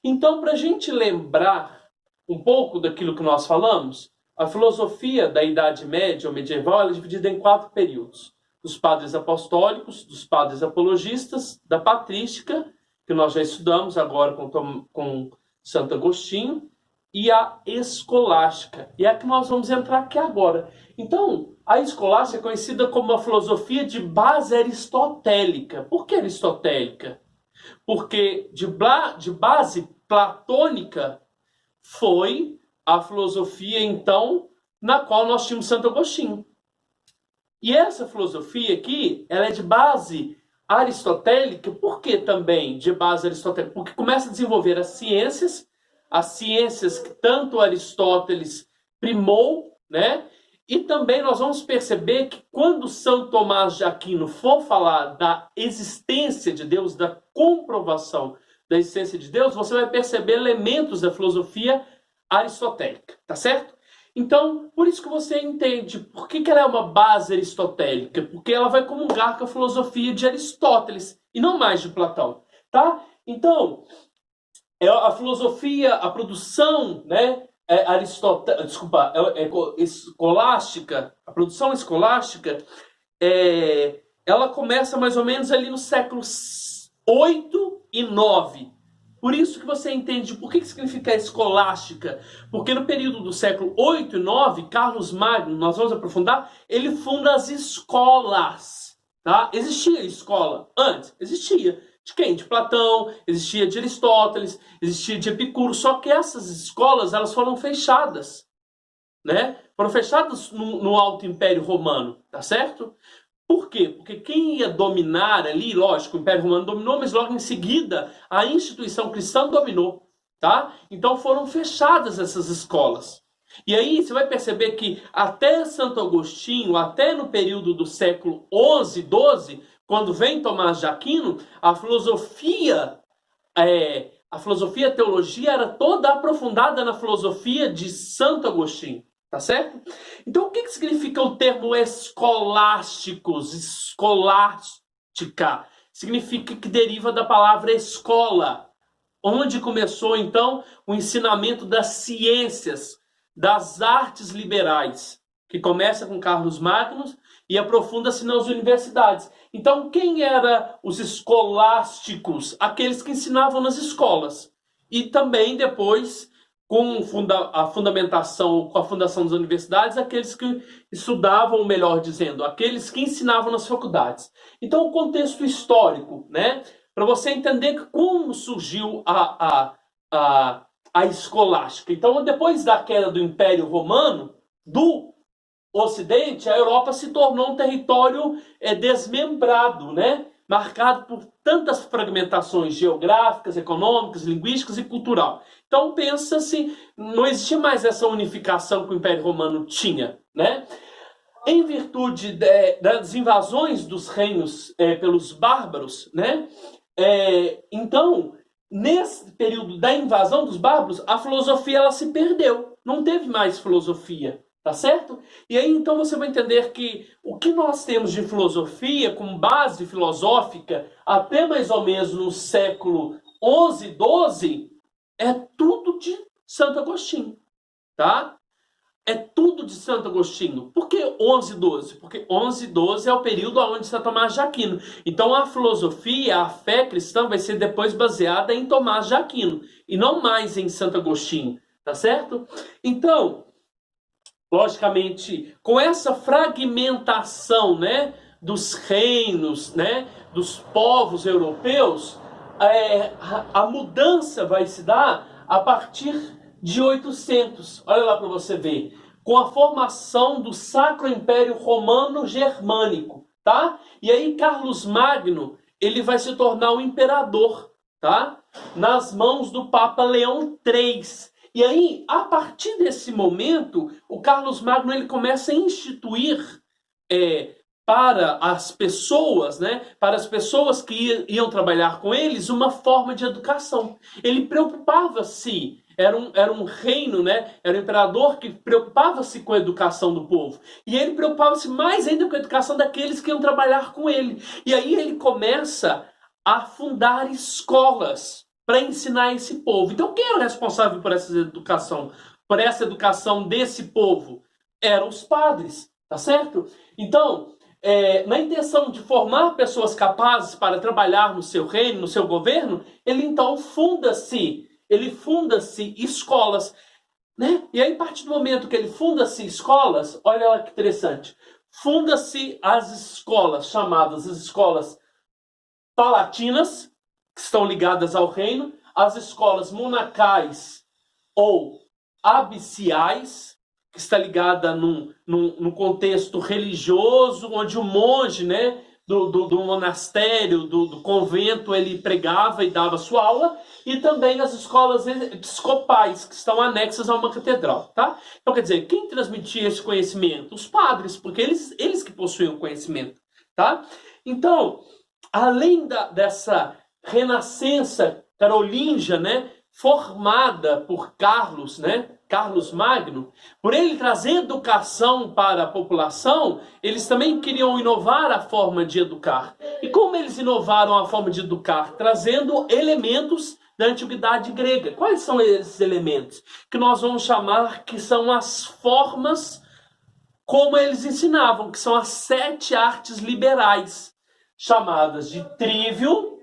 Então, para a gente lembrar um pouco daquilo que nós falamos, a filosofia da Idade Média ou medieval é dividida em 4 períodos: dos padres apostólicos, dos padres apologistas, da patrística, que nós já estudamos agora com Santo Agostinho, e a escolástica. E é a que nós vamos entrar aqui agora. Então, a escolástica é conhecida como uma filosofia de base aristotélica. Por que aristotélica? Porque de base platônica foi a filosofia, então, na qual nós tínhamos Santo Agostinho. E essa filosofia aqui, ela é de base aristotélica. Por que também de base aristotélica? Porque começa a desenvolver as ciências que tanto Aristóteles primou, né? E também nós vamos perceber que quando São Tomás de Aquino for falar da existência de Deus, da comprovação da existência de Deus, você vai perceber elementos da filosofia aristotélica, tá certo? Então, por isso que você entende por que ela é uma base aristotélica, porque ela vai comungar com a filosofia de Aristóteles e não mais de Platão, tá? Então, a filosofia, a produção, né, escolástica, a produção escolástica, ela começa mais ou menos ali no séculos 8 e 9. Por isso que você entende por que significa escolástica. Porque no período do século 8 e 9, Carlos Magno, nós vamos aprofundar, ele funda as escolas. Tá? Existia escola antes? Existia. De quem? De Platão, existia de Aristóteles, existia de Epicuro. Só que essas escolas, elas foram fechadas. Né? Foram fechadas no Alto Império Romano, tá certo? Por quê? Porque quem ia dominar ali, lógico, o Império Romano dominou, mas logo em seguida a instituição cristã dominou, tá? Então foram fechadas essas escolas. E aí você vai perceber que até Santo Agostinho, até no período do século 11, 12, quando vem Tomás de Aquino, a filosofia, a teologia era toda aprofundada na filosofia de Santo Agostinho. Tá certo? Então, o que significa o termo escolásticos? Escolástica significa que deriva da palavra escola, onde começou, então, o ensinamento das ciências, das artes liberais, que começa com Carlos Magno e aprofunda-se nas universidades. Então, quem eram os escolásticos? Aqueles que ensinavam nas escolas. E também, depois, com a fundamentação, com a fundação das universidades, aqueles que estudavam, melhor dizendo, aqueles que ensinavam nas faculdades. Então, o contexto histórico, né? Para você entender como surgiu a escolástica. Então, depois da queda do Império Romano, do Ocidente, a Europa se tornou um território desmembrado, né? Marcado por tantas fragmentações geográficas, econômicas, linguísticas e cultural. Então pensa-se, não existia mais essa unificação que o Império Romano tinha, né? Em virtude das invasões dos reinos pelos bárbaros, né? Então, nesse período da invasão dos bárbaros, a filosofia ela se perdeu. Não teve mais filosofia. Tá certo? E aí então você vai entender que o que nós temos de filosofia como base filosófica até mais ou menos no século 11, 12 é tudo de Santo Agostinho, tá? É tudo de Santo Agostinho. Por que 11, 12? Porque 11, 12 é o período onde São Tomás de Aquino. Então a filosofia, a fé cristã vai ser depois baseada em Tomás de Aquino e não mais em Santo Agostinho, tá certo? Então, logicamente, com essa fragmentação, né, dos reinos, né, dos povos europeus, a mudança vai se dar a partir de 800. Olha lá para você ver. Com a formação do Sacro Império Romano Germânico, tá? E aí Carlos Magno, ele vai se tornar o imperador, tá? Nas mãos do Papa Leão III. E aí, a partir desse momento, o Carlos Magno ele começa a instituir para as pessoas, né, para as pessoas que iam trabalhar com eles, uma forma de educação. Ele preocupava-se, era um reino, né, era um imperador que preocupava-se com a educação do povo. E ele preocupava-se mais ainda com a educação daqueles que iam trabalhar com ele. E aí ele começa a fundar escolas para ensinar esse povo. Então, quem era o responsável por essa educação? Por essa educação desse povo? Eram os padres, tá certo? Então, na intenção de formar pessoas capazes para trabalhar no seu reino, no seu governo, ele então funda-se escolas, né? E aí, a partir do momento que ele funda-se escolas, olha lá que interessante, funda-se as escolas chamadas as escolas palatinas, que estão ligadas ao reino, as escolas monacais ou abiciais, que está ligada num contexto religioso, onde o monge, né, do monastério, do convento, ele pregava e dava sua aula, e também as escolas episcopais, que estão anexas a uma catedral, tá? Então, quer dizer, quem transmitia esse conhecimento? Os padres, porque eles que possuíam o conhecimento, tá? Então, além dessa renascença carolíngia, né, formada por Carlos, né, Carlos Magno, por ele trazer educação para a população, eles também queriam inovar a forma de educar. E como eles inovaram a forma de educar? Trazendo elementos da antiguidade grega. Quais são esses elementos? Que nós vamos chamar que são as formas como eles ensinavam, que são as 7 artes liberais, chamadas de trivium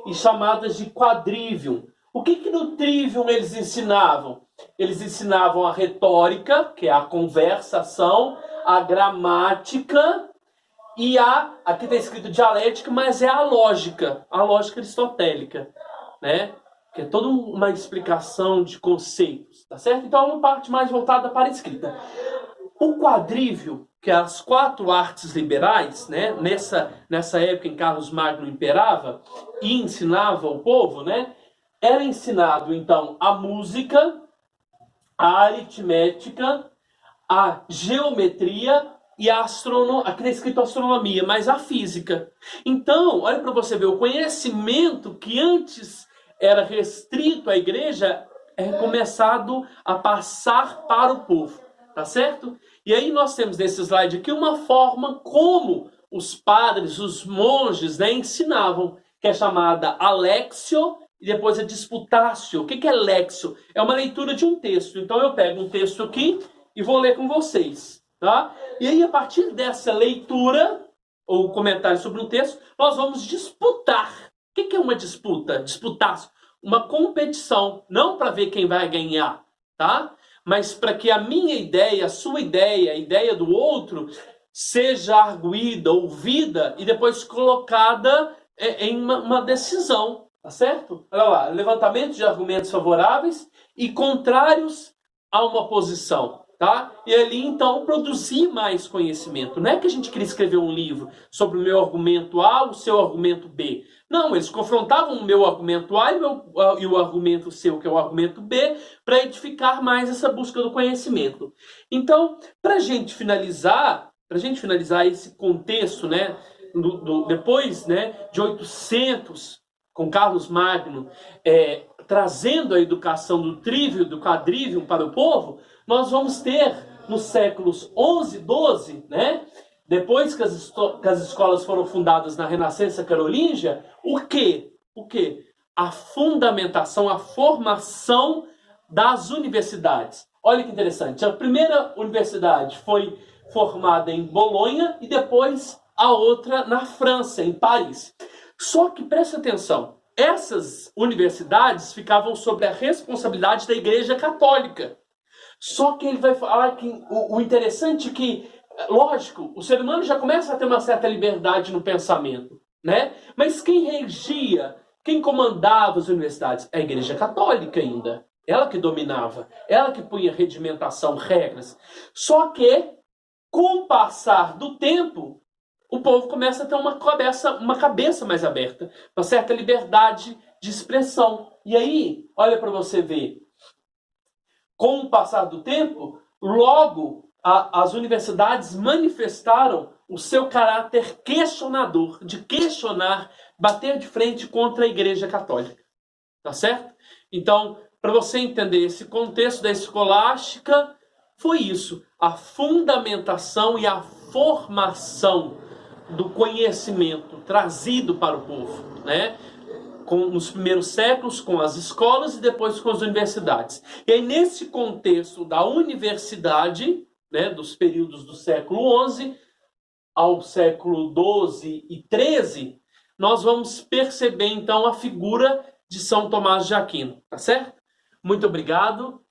e chamadas de quadrivium. O que no trivium eles ensinavam? Eles ensinavam a retórica, que é a conversação, a gramática e aqui está escrito dialética, mas é a lógica aristotélica, né? Que é toda uma explicação de conceitos, tá certo? Então é uma parte mais voltada para a escrita. O quadrívio, que é as 4 artes liberais, né? Nessa época em que Carlos Magno imperava e ensinava o povo, né? Era ensinado, então, a música, a aritmética, a geometria e a astronomia. Aqui está escrito astronomia, mas a física. Então, olha para você ver, o conhecimento que antes era restrito à igreja é começado a passar para o povo, tá certo? E aí nós temos nesse slide aqui uma forma como os padres, os monges, né, ensinavam, que é chamada alexio, e depois a disputatio. O que é lexio? É uma leitura de um texto. Então eu pego um texto aqui e vou ler com vocês, tá? E aí a partir dessa leitura, ou comentário sobre um texto, nós vamos disputar. O que é uma disputa? Disputar. Uma competição, não para ver quem vai ganhar, tá? Mas para que a minha ideia, a sua ideia, a ideia do outro, seja arguída, ouvida e depois colocada em uma decisão. Tá certo? Olha lá, levantamento de argumentos favoráveis e contrários a uma posição, tá? E ali, então, produzir mais conhecimento. Não é que a gente queria escrever um livro sobre o meu argumento A, o seu argumento B. Não, eles confrontavam o meu argumento A e o argumento seu, que é o argumento B, para edificar mais essa busca do conhecimento. Então, para a gente finalizar esse contexto, né, depois, né, de 800, com Carlos Magno, trazendo a educação do trivium, do quadrivium para o povo, nós vamos ter nos séculos 11 e 12, né, depois que as escolas foram fundadas na Renascença Carolíngia, o quê? A fundamentação, a formação das universidades. Olha que interessante, a primeira universidade foi formada em Bolonha e depois a outra na França, em Paris. Só que, preste atenção, essas universidades ficavam sob a responsabilidade da Igreja Católica. Só que ele vai falar que o interessante é que, lógico, o ser humano já começa a ter uma certa liberdade no pensamento, né? Mas quem regia, quem comandava as universidades? A Igreja Católica ainda. Ela que dominava, ela que punha regimentação, regras. Só que, com o passar do tempo, o povo começa a ter uma cabeça mais aberta, uma certa liberdade de expressão. E aí, olha para você ver, com o passar do tempo, logo as universidades manifestaram o seu caráter questionador, de questionar, bater de frente contra a Igreja Católica. Tá certo? Então, para você entender esse contexto da escolástica, foi isso, a fundamentação e a formação do conhecimento trazido para o povo, né? nos primeiros séculos com as escolas e depois com as universidades. E aí, nesse contexto da universidade, né, dos períodos do século XI ao século XII e XIII, nós vamos perceber, então, a figura de São Tomás de Aquino, tá certo? Muito obrigado.